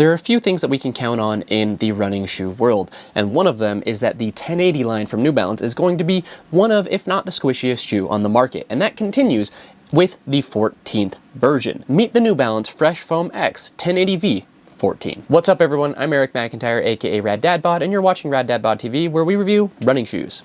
There are a few things that we can count on in the running shoe world, and one of them is that the 1080 line from New Balance is going to be one of, if not the squishiest shoe on the market, and that continues with the 14th version. Meet the New Balance Fresh Foam X 1080V 14. What's up everyone, I'm Eric McIntyre, aka Rad Dad Bod, and you're watching Rad Dad Bod TV, where we review running shoes.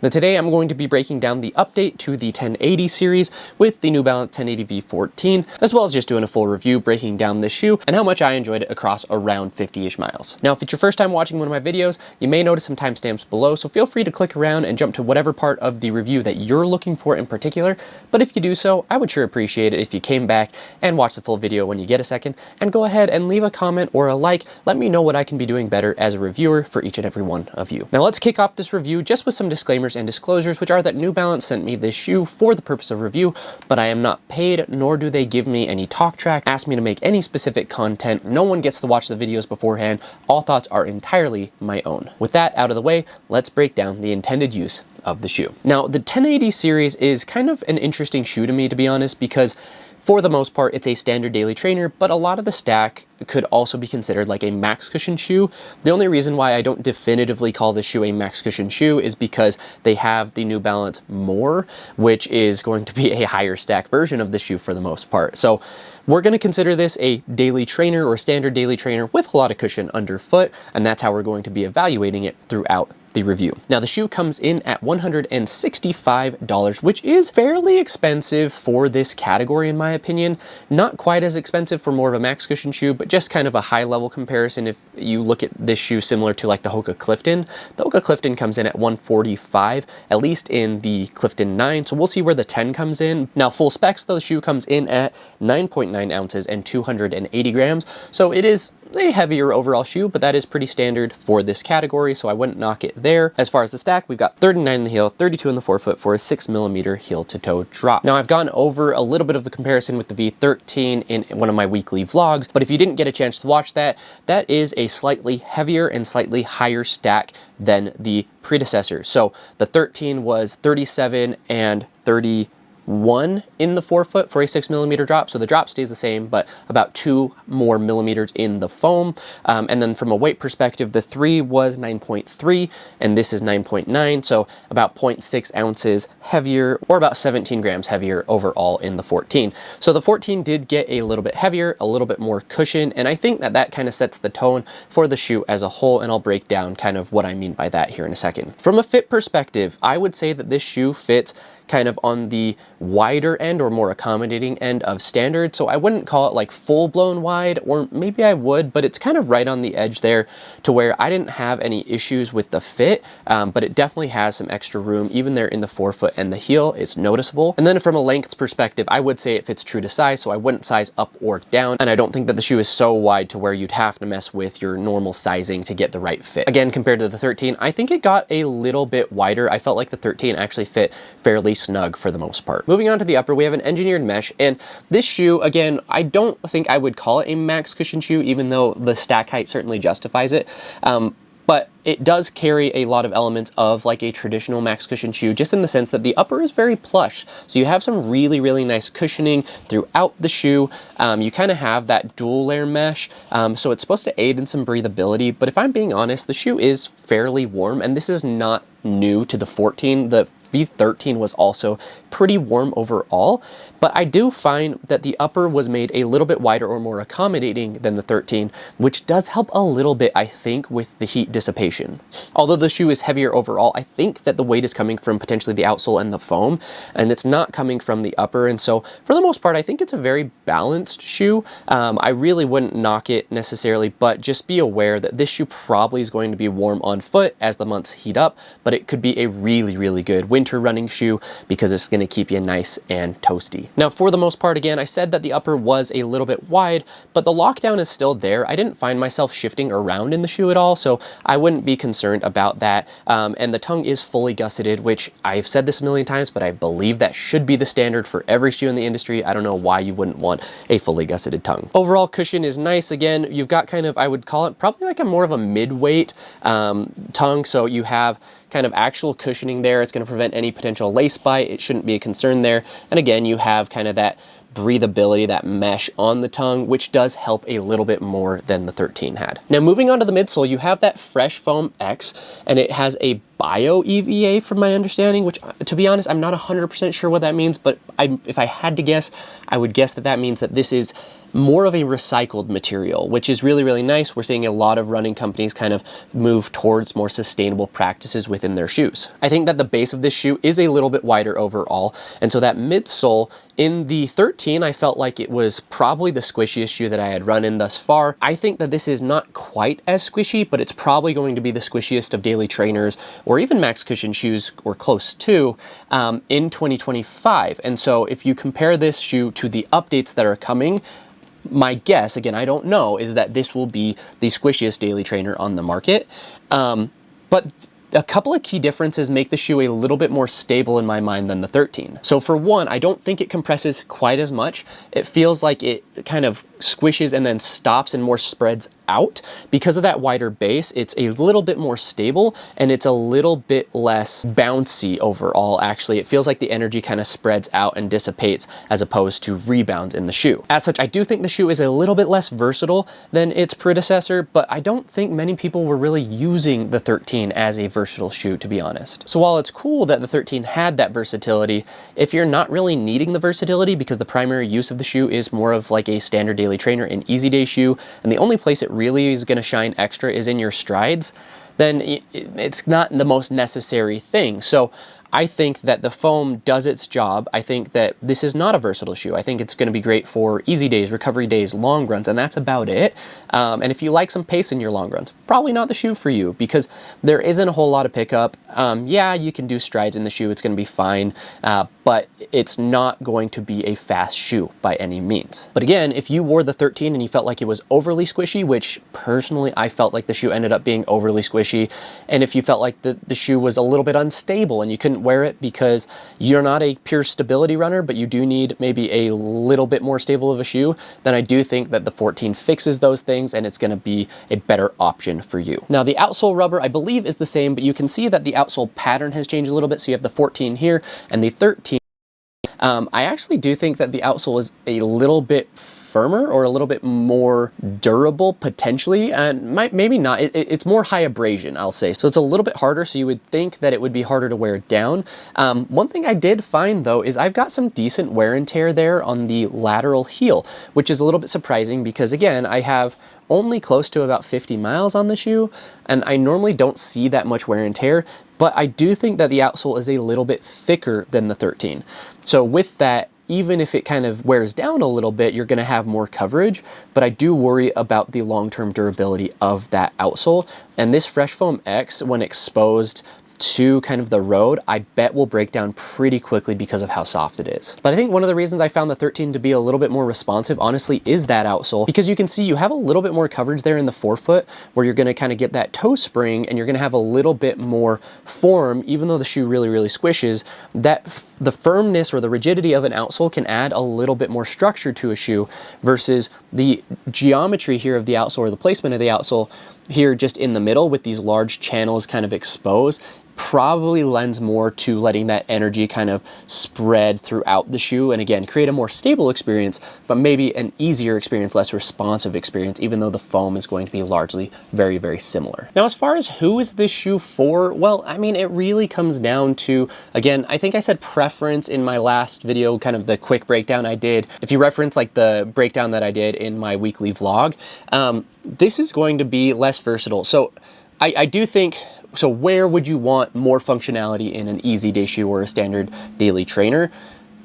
Now today I'm going to be breaking down the update to the 1080 series with the New Balance 1080V 14, as well as just doing a full review breaking down this shoe and how much I enjoyed it across around 50-ish miles. Now if it's your first time watching one of my videos, you may notice some timestamps below, so feel free to click around and jump to whatever part of the review that you're looking for in particular, but if you do so, I would sure appreciate it if you came back and watched the full video when you get a second, and go ahead and leave a comment or a like. Let me know what I can be doing better as a reviewer for each and every one of you. Now let's kick off this review just with some disclaimers and disclosures, which are that New Balance sent me this shoe for the purpose of review, but I am not paid, nor do they give me any talk track, ask me to make any specific content. No one gets to watch the videos beforehand. All thoughts are entirely my own. With that out of the way, let's break down the intended use of the shoe. Now the 1080 series is kind of an interesting shoe to me, to be honest, because for the most part, it's a standard daily trainer, but a lot of the stack could also be considered like a max cushion shoe. The only reason why I don't definitively call this shoe a max cushion shoe is because they have the New Balance More, which is going to be a higher stack version of the shoe for the most part. So we're going to consider this a daily trainer or standard daily trainer with a lot of cushion underfoot, and that's how we're going to be evaluating it throughout the review. Now the shoe comes in at $165, which is fairly expensive for this category in my opinion. Not quite as expensive for more of a max cushion shoe, but just kind of a high level comparison. If you look at this shoe similar to like the Hoka Clifton, the Hoka Clifton comes in at $145, at least in the Clifton 9, so we'll see where the 10 comes in. Now full specs though, the shoe comes in at 9.9 ounces and 280 grams, so it is a heavier overall shoe, but that is pretty standard for this category, so I wouldn't knock it there. As far as the stack, we've got 39 in the heel, 32 in the forefoot for a 6mm heel to toe drop. Now I've gone over a little bit of the comparison with the V13 in one of my weekly vlogs, but if you didn't get a chance to watch that, that is a slightly heavier and slightly higher stack than the predecessor. So the 13 was 37 and 31 in the forefoot for a 6mm drop, so the drop stays the same, but about 2 more millimeters in the foam. And then from a weight perspective, the 3 was 9.3 and this is 9.9, so about 0.6 ounces heavier, or about 17 grams heavier overall in the 14. So the 14 did get a little bit heavier, a little bit more cushion, and I think that that kind of sets the tone for the shoe as a whole, and I'll break down kind of what I mean by that here in a second. From a fit perspective, I would say that this shoe fits kind of on the wider end or more accommodating end of standard. So I wouldn't call it like full-blown wide, or maybe I would, but it's kind of right on the edge there to where I didn't have any issues with the fit, but it definitely has some extra room even there in the forefoot and the heel. It's noticeable. And then from a length perspective, I would say it fits true to size, so I wouldn't size up or down, and I don't think that the shoe is so wide to where you'd have to mess with your normal sizing to get the right fit. Again, compared to the 13, I think it got a little bit wider. I felt like the 13 actually fit fairly snug for the most part. Moving on to the upper, we have an engineered mesh, and this shoe, again, I don't think I would call it a max cushion shoe, even though the stack height certainly justifies it. But it does carry a lot of elements of like a traditional max cushion shoe, just in the sense that the upper is very plush. So you have some really, really nice cushioning throughout the shoe. You kind of have that dual layer mesh, so it's supposed to aid in some breathability. But if I'm being honest, the shoe is fairly warm, and this is not new to the 14. The V13 was also pretty warm overall, but I do find that the upper was made a little bit wider or more accommodating than the 13, which does help a little bit, I think, with the heat dissipation. Although the shoe is heavier overall, I think that the weight is coming from potentially the outsole and the foam, and it's not coming from the upper, and so for the most part, I think it's a very balanced shoe. I really wouldn't knock it necessarily, but just be aware that this shoe probably is going to be warm on foot as the months heat up, but it could be a really, really good winter running shoe because it's going to keep you nice and toasty. Now, for the most part, again, I said that the upper was a little bit wide, but the lockdown is still there. I didn't find myself shifting around in the shoe at all, so I wouldn't be concerned about that. And the tongue is fully gusseted, which I've said this a million times, but I believe that should be the standard for every shoe in the industry. I don't know why you wouldn't want a fully gusseted tongue. Overall cushion is nice. Again, you've got kind of, I would call it probably like a more of a mid-weight tongue, so you have kind of actual cushioning there. It's going to prevent any potential lace bite. It shouldn't be a concern there. And again, you have kind of that breathability, that mesh on the tongue, which does help a little bit more than the 13 had. Now moving on to the midsole, you have that Fresh Foam X, and it has a bio EVA from my understanding, which to be honest, I'm not 100% sure what that means, but if I had to guess, I would guess that that means that this is more of a recycled material, which is really, really nice. We're seeing a lot of running companies kind of move towards more sustainable practices within their shoes. I think that the base of this shoe is a little bit wider overall, and so that midsole in the 13, I felt like it was probably the squishiest shoe that I had run in thus far. I think that this is not quite as squishy, but it's probably going to be the squishiest of daily trainers or even max cushion shoes, or close to, in 2025. And so if you compare this shoe to the updates that are coming, my guess, again, I don't know, is that this will be the squishiest daily trainer on the market. But a couple of key differences make the shoe a little bit more stable in my mind than the 13. So for one, I don't think it compresses quite as much. It feels like it kind of squishes and then stops and more spreads out. Because of that wider base, it's a little bit more stable and it's a little bit less bouncy overall. Actually, it feels like the energy kind of spreads out and dissipates as opposed to rebounds in the shoe. As such, I do think the shoe is a little bit less versatile than its predecessor, but I don't think many people were really using the 13 as a versatile shoe, to be honest. So while it's cool that the 13 had that versatility, if you're not really needing the versatility because the primary use of the shoe is more of like a standard daily trainer and easy day shoe, and the only place it really is going to shine extra is in your strides, then it's not the most necessary thing. So I think that the foam does its job. I think that this is not a versatile shoe. I think it's going to be great for easy days, recovery days, long runs, and that's about it. And if you like some pace in your long runs, probably not the shoe for you because there isn't a whole lot of pickup. Yeah, you can do strides in the shoe. It's going to be fine, but it's not going to be a fast shoe by any means. But again, if you wore the 13 and you felt like it was overly squishy, which personally I felt like the shoe ended up being overly squishy, and if you felt like the shoe was a little bit unstable and you couldn't wear it because you're not a pure stability runner, but you do need maybe a little bit more stable of a shoe, then I do think that the 14 fixes those things and it's going to be a better option for you. Now the outsole rubber I believe is the same, but you can see that the outsole pattern has changed a little bit. So you have the 14 here and the 13. I actually do think that the outsole is a little bit firmer or a little bit more durable potentially, and maybe not. It's more high abrasion, I'll say. So it's a little bit harder, so you would think that it would be harder to wear down. One thing I did find though is I've got some decent wear and tear there on the lateral heel, which is a little bit surprising because again, I have only close to about 50 miles on the shoe, and I normally don't see that much wear and tear, but I do think that the outsole is a little bit thicker than the 13. So with that, even if it kind of wears down a little bit, you're going to have more coverage, but I do worry about the long-term durability of that outsole. And this Fresh Foam X, when exposed to kind of the road, I bet will break down pretty quickly because of how soft it is. But I think one of the reasons I found the 13 to be a little bit more responsive, honestly, is that outsole, because you can see you have a little bit more coverage there in the forefoot where you're going to kind of get that toe spring and you're going to have a little bit more form, even though the shoe really, really squishes, that the firmness or the rigidity of an outsole can add a little bit more structure to a shoe versus the geometry here of the outsole or the placement of the outsole here just in the middle with these large channels kind of exposed probably lends more to letting that energy kind of spread throughout the shoe and again create a more stable experience, but maybe an easier experience, less responsive experience, even though the foam is going to be largely very, very similar. Now as far as who is this shoe for, well, I mean, it really comes down to, again, I think I said preference in my last video, kind of the quick breakdown I did. If you reference like the breakdown that I did in my weekly vlog, this is going to be less versatile. So I do think, so where would you want more functionality in an easy day shoe or a standard daily trainer?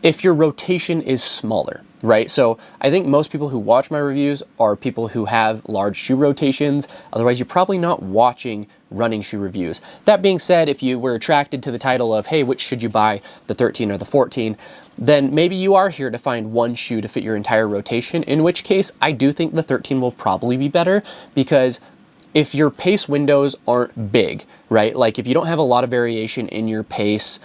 If your rotation is smaller, right? So I think most people who watch my reviews are people who have large shoe rotations. Otherwise, you're probably not watching running shoe reviews. That being said, if you were attracted to the title of, hey, which should you buy, the 13 or the 14, then maybe you are here to find one shoe to fit your entire rotation, in which case I do think the 13 will probably be better because if your pace windows aren't big, right? Like if you don't have a lot of variation in your pace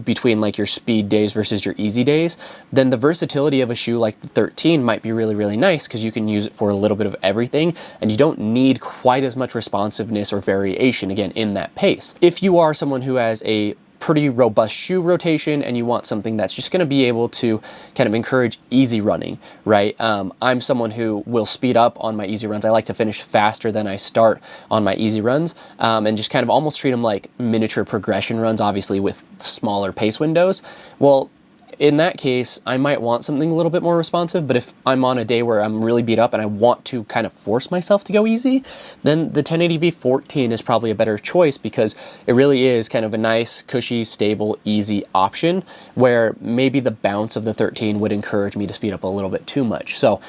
between like your speed days versus your easy days, then the versatility of a shoe like the 13 might be really, really nice because you can use it for a little bit of everything and you don't need quite as much responsiveness or variation, again, in that pace. If you are someone who has a pretty robust shoe rotation and you want something that's just going to be able to kind of encourage easy running, right? I'm someone who will speed up on my easy runs. I like to finish faster than I start on my easy runs, and just kind of almost treat them like miniature progression runs, obviously with smaller pace windows. Well, in that case, I might want something a little bit more responsive, but if I'm on a day where I'm really beat up and I want to kind of force myself to go easy, then the 1080 V14 is probably a better choice because it really is kind of a nice, cushy, stable, easy option where maybe the bounce of the 13 would encourage me to speed up a little bit too much. So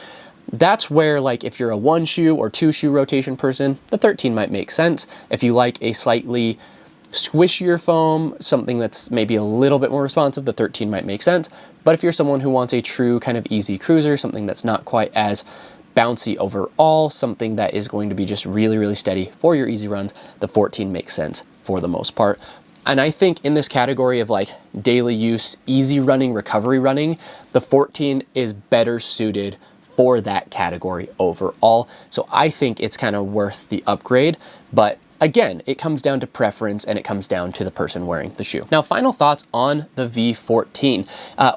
that's where, like, if you're a 1 shoe or 2 shoe rotation person, the 13 might make sense. If you like a slightly squishier foam, something that's maybe a little bit more responsive, the 13 might make sense. But if you're someone who wants a true kind of easy cruiser, something that's not quite as bouncy overall, something that is going to be just really, really steady for your easy runs, the 14 makes sense for the most part. And I think in this category of like daily use, easy running, recovery running, the 14 is better suited for that category overall. So I think it's kind of worth the upgrade, but again, it comes down to preference and it comes down to the person wearing the shoe. Now, final thoughts on the V14.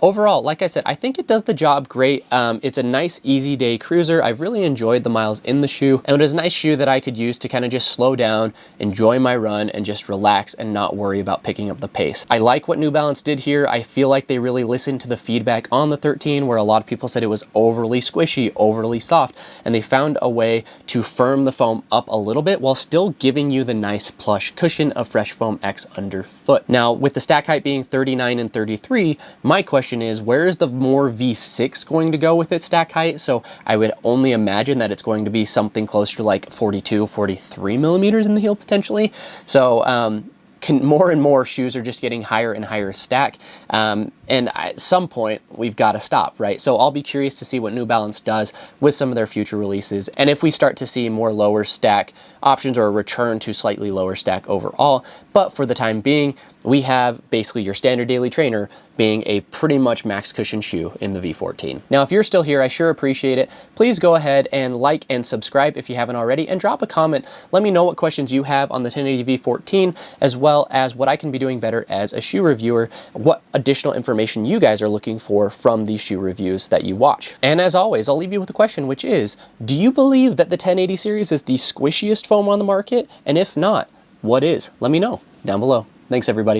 Overall, like I said, I think it does the job great. It's a nice, easy day cruiser. I've really enjoyed the miles in the shoe, and it is a nice shoe that I could use to kind of just slow down, enjoy my run, and just relax and not worry about picking up the pace. I like what New Balance did here. I feel like they really listened to the feedback on the 13, where a lot of people said it was overly squishy, overly soft, and they found a way to firm the foam up a little bit while still giving you the nice plush cushion of Fresh Foam X underfoot. Now, with the stack height being 39 and 33, my question is, where is the more V6 going to go with its stack height? So I would only imagine that it's going to be something closer to like 42, 43 millimeters in the heel potentially. So more and more shoes are just getting higher and higher stack. And at some point, we've got to stop, right? So I'll be curious to see what New Balance does with some of their future releases. And if we start to see more lower stack options or a return to slightly lower stack overall. But for the time being, we have basically your standard daily trainer being a pretty much max cushion shoe in the V14. Now, if you're still here, I sure appreciate it. Please go ahead and like and subscribe if you haven't already, and drop a comment. Let me know what questions you have on the 1080 V14, as well as what I can be doing better as a shoe reviewer, what additional information you guys are looking for from these shoe reviews that you watch. And as always, I'll leave you with a question, which is, do you believe that the 1080 series is the squishiest foam on the market? And if not, what is? Let me know down below. Thanks, everybody.